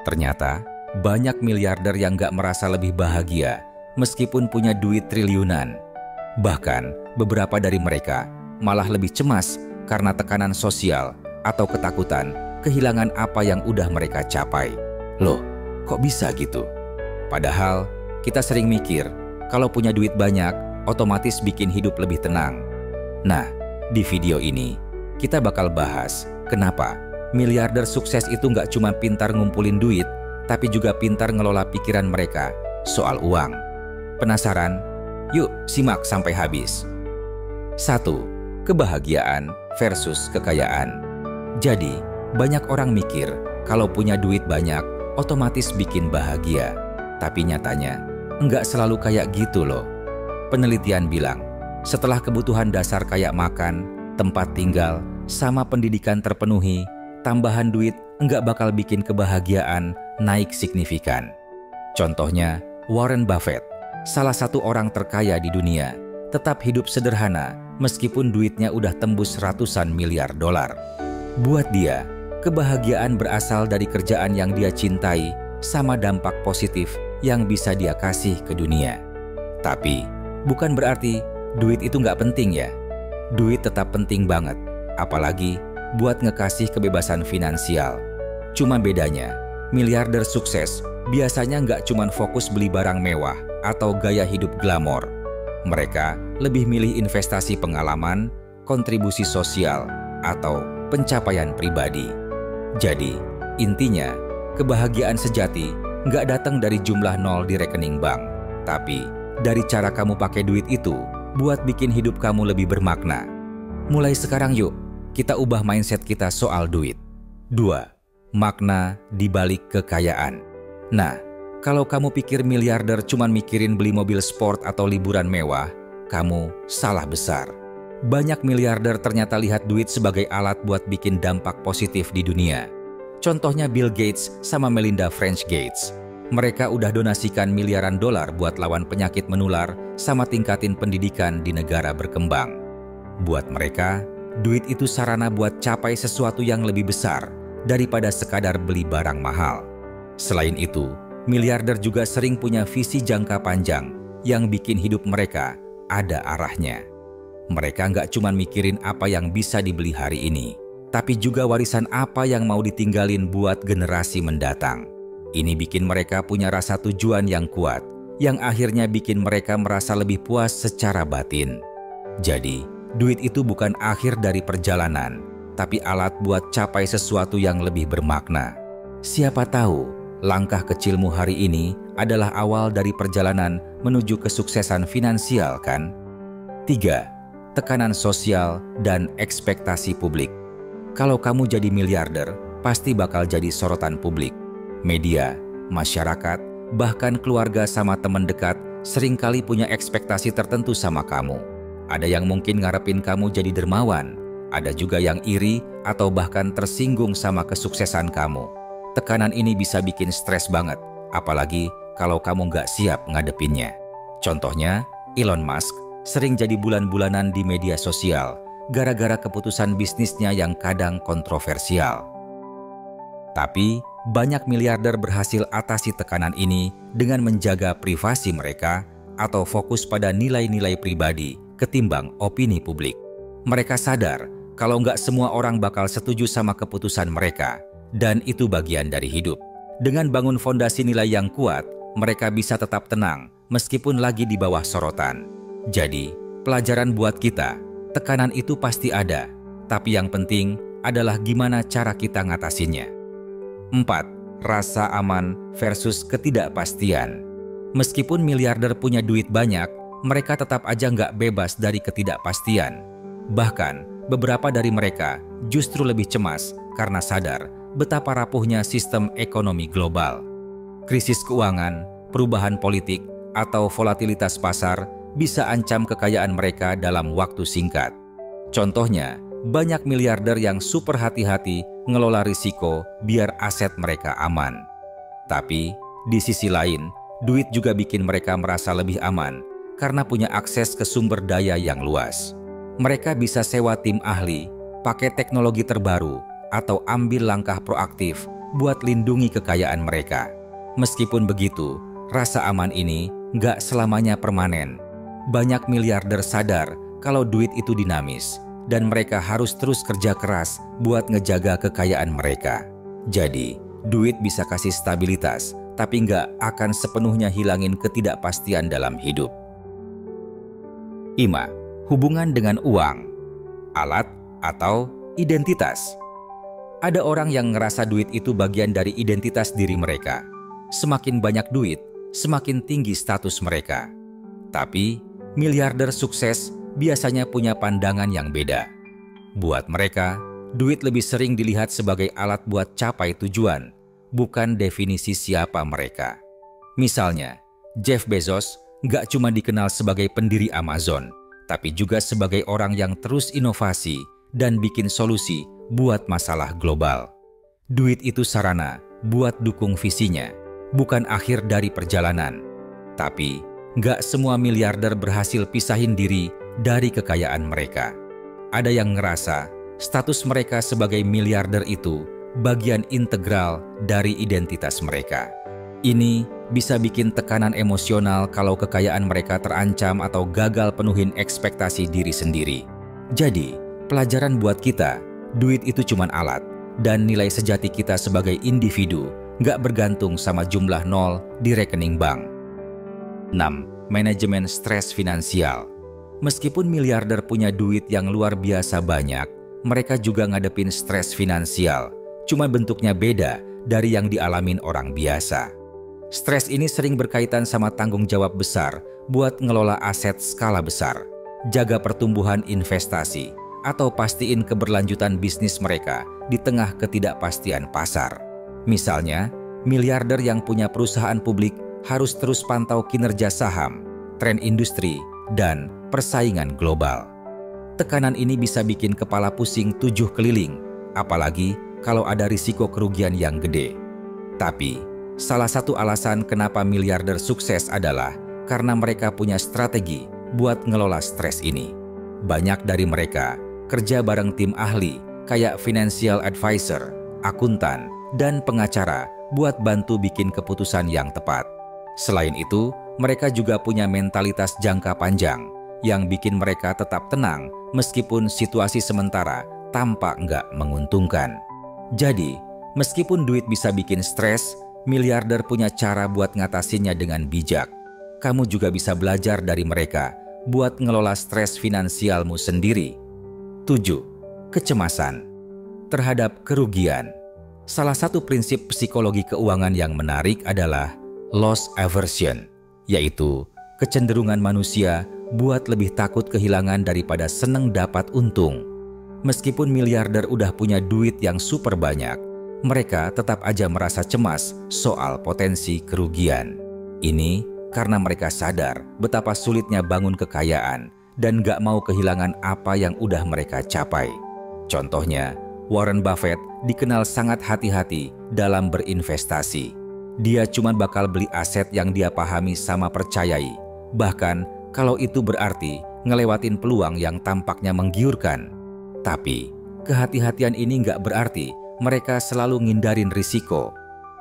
Ternyata, banyak miliarder yang gak merasa lebih bahagia meskipun punya duit triliunan. Bahkan, beberapa dari mereka malah lebih cemas karena tekanan sosial atau ketakutan kehilangan apa yang udah mereka capai. Loh, kok bisa gitu? Padahal, kita sering mikir kalau punya duit banyak, otomatis bikin hidup lebih tenang. Nah, di video ini, kita bakal bahas kenapa miliarder sukses itu nggak cuma pintar ngumpulin duit, tapi juga pintar ngelola pikiran mereka soal uang. Penasaran? Yuk, simak sampai habis. 1. Kebahagiaan versus kekayaan. Jadi, banyak orang mikir kalau punya duit banyak, otomatis bikin bahagia. Tapi nyatanya, nggak selalu kayak gitu loh. Penelitian bilang, setelah kebutuhan dasar kayak makan, tempat tinggal, sama pendidikan terpenuhi, tambahan duit nggak bakal bikin kebahagiaan naik signifikan. Contohnya, Warren Buffett, salah satu orang terkaya di dunia, tetap hidup sederhana meskipun duitnya udah tembus ratusan miliar dolar. Buat dia, kebahagiaan berasal dari kerjaan yang dia cintai sama dampak positif yang bisa dia kasih ke dunia. Tapi, bukan berarti duit itu nggak penting ya. Duit tetap penting banget, apalagi buat ngekasih kebebasan finansial. Cuma bedanya, miliarder sukses biasanya nggak cuma fokus beli barang mewah atau gaya hidup glamor. Mereka lebih milih investasi pengalaman, kontribusi sosial, atau pencapaian pribadi. Jadi, intinya, kebahagiaan sejati nggak datang dari jumlah nol di rekening bank, tapi dari cara kamu pakai duit itu buat bikin hidup kamu lebih bermakna. Mulai sekarang yuk, kita ubah mindset kita soal duit. 2. Makna di balik kekayaan. Nah, kalau kamu pikir miliarder cuman mikirin beli mobil sport atau liburan mewah, kamu salah besar. Banyak miliarder ternyata lihat duit sebagai alat buat bikin dampak positif di dunia. Contohnya Bill Gates sama Melinda French Gates. Mereka udah donasikan miliaran dolar buat lawan penyakit menular sama tingkatin pendidikan di negara berkembang. Buat mereka, duit itu sarana buat capai sesuatu yang lebih besar daripada sekadar beli barang mahal. Selain itu, miliarder juga sering punya visi jangka panjang yang bikin hidup mereka ada arahnya. Mereka nggak cuma mikirin apa yang bisa dibeli hari ini, tapi juga warisan apa yang mau ditinggalin buat generasi mendatang. Ini bikin mereka punya rasa tujuan yang kuat, yang akhirnya bikin mereka merasa lebih puas secara batin. Jadi, duit itu bukan akhir dari perjalanan, tapi alat buat capai sesuatu yang lebih bermakna. Siapa tahu, langkah kecilmu hari ini adalah awal dari perjalanan menuju kesuksesan finansial, kan? 3. Tekanan sosial dan ekspektasi publik. Kalau kamu jadi miliarder, pasti bakal jadi sorotan publik. Media, masyarakat, bahkan keluarga sama teman dekat seringkali punya ekspektasi tertentu sama kamu. Ada yang mungkin ngarepin kamu jadi dermawan, ada juga yang iri atau bahkan tersinggung sama kesuksesan kamu. Tekanan ini bisa bikin stres banget, apalagi kalau kamu nggak siap ngadepinnya. Contohnya, Elon Musk sering jadi bulan-bulanan di media sosial gara-gara keputusan bisnisnya yang kadang kontroversial. Tapi, banyak miliarder berhasil atasi tekanan ini dengan menjaga privasi mereka atau fokus pada nilai-nilai pribadi ketimbang opini publik. Mereka sadar kalau nggak semua orang bakal setuju sama keputusan mereka, dan itu bagian dari hidup. Dengan bangun fondasi nilai yang kuat, mereka bisa tetap tenang meskipun lagi di bawah sorotan. Jadi, pelajaran buat kita, tekanan itu pasti ada, tapi yang penting adalah gimana cara kita ngatasinnya. 4. Rasa aman versus ketidakpastian. Meskipun miliarder punya duit banyak, mereka tetap aja nggak bebas dari ketidakpastian. Bahkan, beberapa dari mereka justru lebih cemas karena sadar betapa rapuhnya sistem ekonomi global. Krisis keuangan, perubahan politik, atau volatilitas pasar bisa ancam kekayaan mereka dalam waktu singkat. Contohnya, banyak miliarder yang super hati-hati ngelola risiko biar aset mereka aman. Tapi, di sisi lain, duit juga bikin mereka merasa lebih aman karena punya akses ke sumber daya yang luas. Mereka bisa sewa tim ahli, pakai teknologi terbaru, atau ambil langkah proaktif buat lindungi kekayaan mereka. Meskipun begitu, rasa aman ini nggak selamanya permanen. Banyak miliarder sadar kalau duit itu dinamis, dan mereka harus terus kerja keras buat ngejaga kekayaan mereka. Jadi, duit bisa kasih stabilitas, tapi nggak akan sepenuhnya hilangin ketidakpastian dalam hidup. 5. Hubungan dengan uang, alat, atau identitas. Ada orang yang ngerasa duit itu bagian dari identitas diri mereka. Semakin banyak duit, semakin tinggi status mereka. Tapi, miliarder sukses biasanya punya pandangan yang beda. Buat mereka, duit lebih sering dilihat sebagai alat buat capai tujuan, bukan definisi siapa mereka. Misalnya, Jeff Bezos nggak cuma dikenal sebagai pendiri Amazon, tapi juga sebagai orang yang terus inovasi dan bikin solusi buat masalah global. Duit itu sarana buat dukung visinya, bukan akhir dari perjalanan. Tapi, nggak semua miliarder berhasil pisahin diri dari kekayaan mereka. Ada yang ngerasa status mereka sebagai miliarder itu bagian integral dari identitas mereka. Ini bisa bikin tekanan emosional kalau kekayaan mereka terancam atau gagal penuhin ekspektasi diri sendiri. Jadi, pelajaran buat kita, duit itu cuma alat, dan nilai sejati kita sebagai individu nggak bergantung sama jumlah nol di rekening bank. 6. Manajemen stres finansial. Meskipun miliarder punya duit yang luar biasa banyak, mereka juga ngadepin stres finansial. Cuma bentuknya beda dari yang dialamin orang biasa. Stres ini sering berkaitan sama tanggung jawab besar buat ngelola aset skala besar, jaga pertumbuhan investasi, atau pastiin keberlanjutan bisnis mereka di tengah ketidakpastian pasar. Misalnya, miliarder yang punya perusahaan publik harus terus pantau kinerja saham, tren industri, dan persaingan global. Tekanan ini bisa bikin kepala pusing 7 keliling, apalagi kalau ada risiko kerugian yang gede. Tapi, salah satu alasan kenapa miliarder sukses adalah karena mereka punya strategi buat ngelola stres ini. Banyak dari mereka kerja bareng tim ahli kayak financial advisor, akuntan, dan pengacara buat bantu bikin keputusan yang tepat. Selain itu, mereka juga punya mentalitas jangka panjang yang bikin mereka tetap tenang meskipun situasi sementara tampak nggak menguntungkan. Jadi, meskipun duit bisa bikin stres, miliarder punya cara buat ngatasinnya dengan bijak. Kamu juga bisa belajar dari mereka buat ngelola stres finansialmu sendiri. 7. Kecemasan terhadap kerugian. Salah satu prinsip psikologi keuangan yang menarik adalah loss aversion, yaitu kecenderungan manusia buat lebih takut kehilangan daripada seneng dapat untung. Meskipun miliarder udah punya duit yang super banyak, mereka tetap aja merasa cemas soal potensi kerugian. Ini karena mereka sadar betapa sulitnya bangun kekayaan dan gak mau kehilangan apa yang udah mereka capai. Contohnya, Warren Buffett dikenal sangat hati-hati dalam berinvestasi. Dia cuma bakal beli aset yang dia pahami sama percayai, bahkan kalau itu berarti ngelewatin peluang yang tampaknya menggiurkan. Tapi, kehati-hatian ini nggak berarti mereka selalu ngindarin risiko.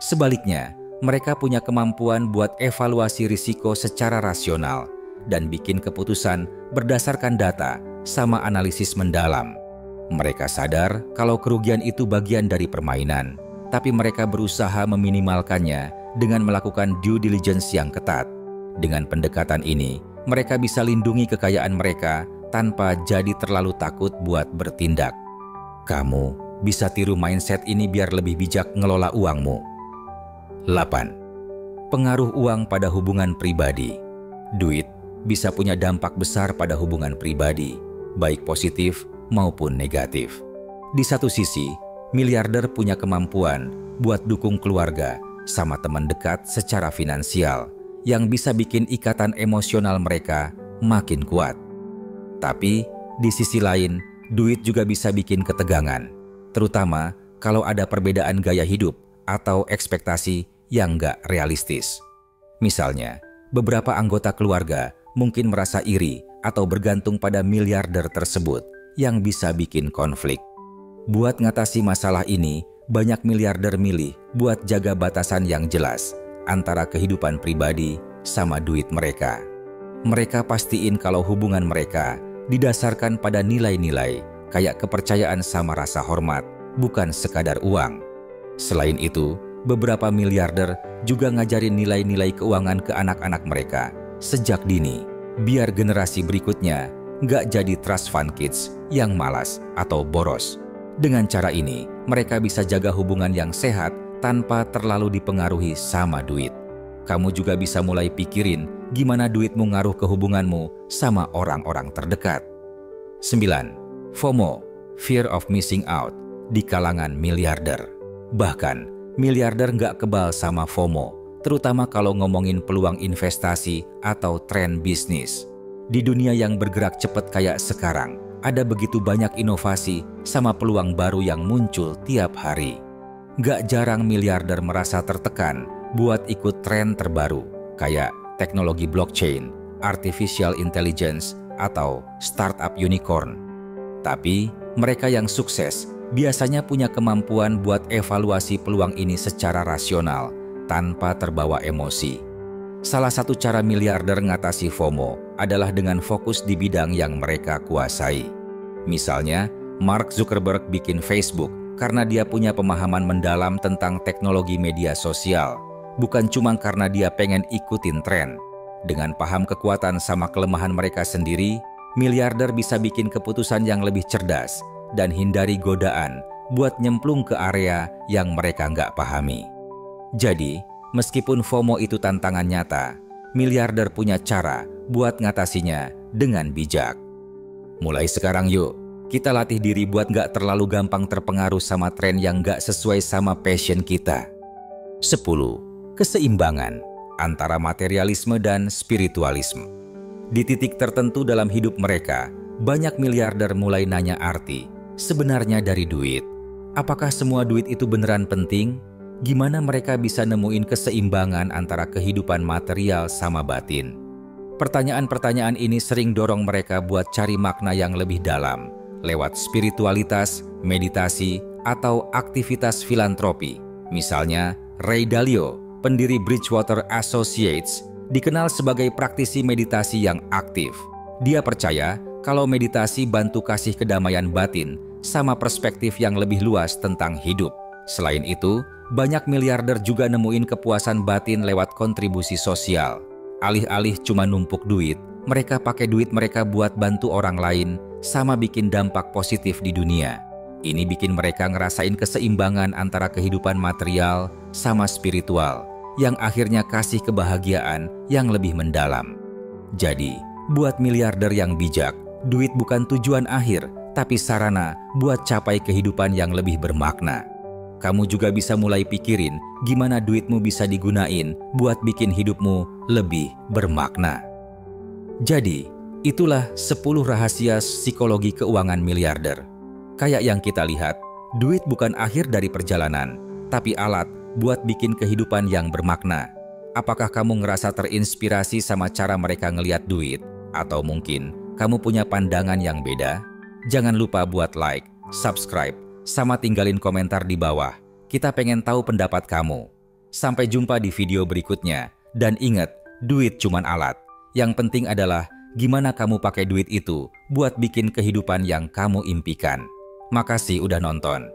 Sebaliknya, mereka punya kemampuan buat evaluasi risiko secara rasional dan bikin keputusan berdasarkan data sama analisis mendalam. Mereka sadar kalau kerugian itu bagian dari permainan, tapi mereka berusaha meminimalkannya dengan melakukan due diligence yang ketat. Dengan pendekatan ini, mereka bisa lindungi kekayaan mereka tanpa jadi terlalu takut buat bertindak. Kamu bisa tiru mindset ini biar lebih bijak ngelola uangmu. 8. Pengaruh uang pada hubungan pribadi. Duit bisa punya dampak besar pada hubungan pribadi, baik positif maupun negatif. Di satu sisi, miliarder punya kemampuan buat dukung keluarga sama teman dekat secara finansial yang bisa bikin ikatan emosional mereka makin kuat. Tapi, di sisi lain, duit juga bisa bikin ketegangan, terutama kalau ada perbedaan gaya hidup atau ekspektasi yang nggak realistis. Misalnya, beberapa anggota keluarga mungkin merasa iri atau bergantung pada miliarder tersebut yang bisa bikin konflik. Buat ngatasi masalah ini, banyak miliarder milih buat jaga batasan yang jelas antara kehidupan pribadi sama duit mereka. Mereka pastiin kalau hubungan mereka didasarkan pada nilai-nilai kayak kepercayaan sama rasa hormat, bukan sekadar uang. Selain itu, beberapa miliarder juga ngajarin nilai-nilai keuangan ke anak-anak mereka sejak dini, biar generasi berikutnya nggak jadi trust fund kids yang malas atau boros. Dengan cara ini, mereka bisa jaga hubungan yang sehat tanpa terlalu dipengaruhi sama duit. Kamu juga bisa mulai pikirin gimana duitmu ngaruh ke hubunganmu sama orang-orang terdekat. 9. FOMO, Fear of Missing Out, di kalangan miliarder. Bahkan, miliarder nggak kebal sama FOMO, terutama kalau ngomongin peluang investasi atau tren bisnis. Di dunia yang bergerak cepat kayak sekarang, ada begitu banyak inovasi sama peluang baru yang muncul tiap hari. Gak jarang miliarder merasa tertekan buat ikut tren terbaru, kayak teknologi blockchain, artificial intelligence, atau startup unicorn. Tapi, mereka yang sukses biasanya punya kemampuan buat evaluasi peluang ini secara rasional, tanpa terbawa emosi. Salah satu cara miliarder ngatasi FOMO adalah dengan fokus di bidang yang mereka kuasai. Misalnya, Mark Zuckerberg bikin Facebook karena dia punya pemahaman mendalam tentang teknologi media sosial, bukan cuma karena dia pengen ikutin tren. Dengan paham kekuatan sama kelemahan mereka sendiri, miliarder bisa bikin keputusan yang lebih cerdas dan hindari godaan buat nyemplung ke area yang mereka nggak pahami. Jadi, meskipun FOMO itu tantangan nyata, miliarder punya cara buat ngatasinya dengan bijak. Mulai sekarang yuk, kita latih diri buat nggak terlalu gampang terpengaruh sama tren yang nggak sesuai sama passion kita. 10. Keseimbangan antara materialisme dan spiritualisme. Di titik tertentu dalam hidup mereka, banyak miliarder mulai nanya arti sebenarnya dari duit. Apakah semua duit itu beneran penting? Gimana mereka bisa nemuin keseimbangan antara kehidupan material sama batin? Pertanyaan-pertanyaan ini sering dorong mereka buat cari makna yang lebih dalam lewat spiritualitas, meditasi, atau aktivitas filantropi. Misalnya, Ray Dalio, pendiri Bridgewater Associates, dikenal sebagai praktisi meditasi yang aktif. Dia percaya kalau meditasi bantu kasih kedamaian batin sama perspektif yang lebih luas tentang hidup. Selain itu, banyak miliarder juga nemuin kepuasan batin lewat kontribusi sosial. Alih-alih cuma numpuk duit, mereka pakai duit mereka buat bantu orang lain sama bikin dampak positif di dunia. Ini bikin mereka ngerasain keseimbangan antara kehidupan material sama spiritual, yang akhirnya kasih kebahagiaan yang lebih mendalam. Jadi, buat miliarder yang bijak, duit bukan tujuan akhir, tapi sarana buat capai kehidupan yang lebih bermakna. Kamu juga bisa mulai pikirin gimana duitmu bisa digunain buat bikin hidupmu lebih bermakna. Jadi, itulah 10 rahasia psikologi keuangan miliarder. Kayak yang kita lihat, duit bukan akhir dari perjalanan, tapi alat buat bikin kehidupan yang bermakna. Apakah kamu ngerasa terinspirasi sama cara mereka ngelihat duit? Atau mungkin kamu punya pandangan yang beda? Jangan lupa buat like, subscribe, sama tinggalin komentar di bawah. Kita pengen tahu pendapat kamu. Sampai jumpa di video berikutnya. Dan ingat, duit cuman alat. Yang penting adalah gimana kamu pakai duit itu buat bikin kehidupan yang kamu impikan. Makasih udah nonton.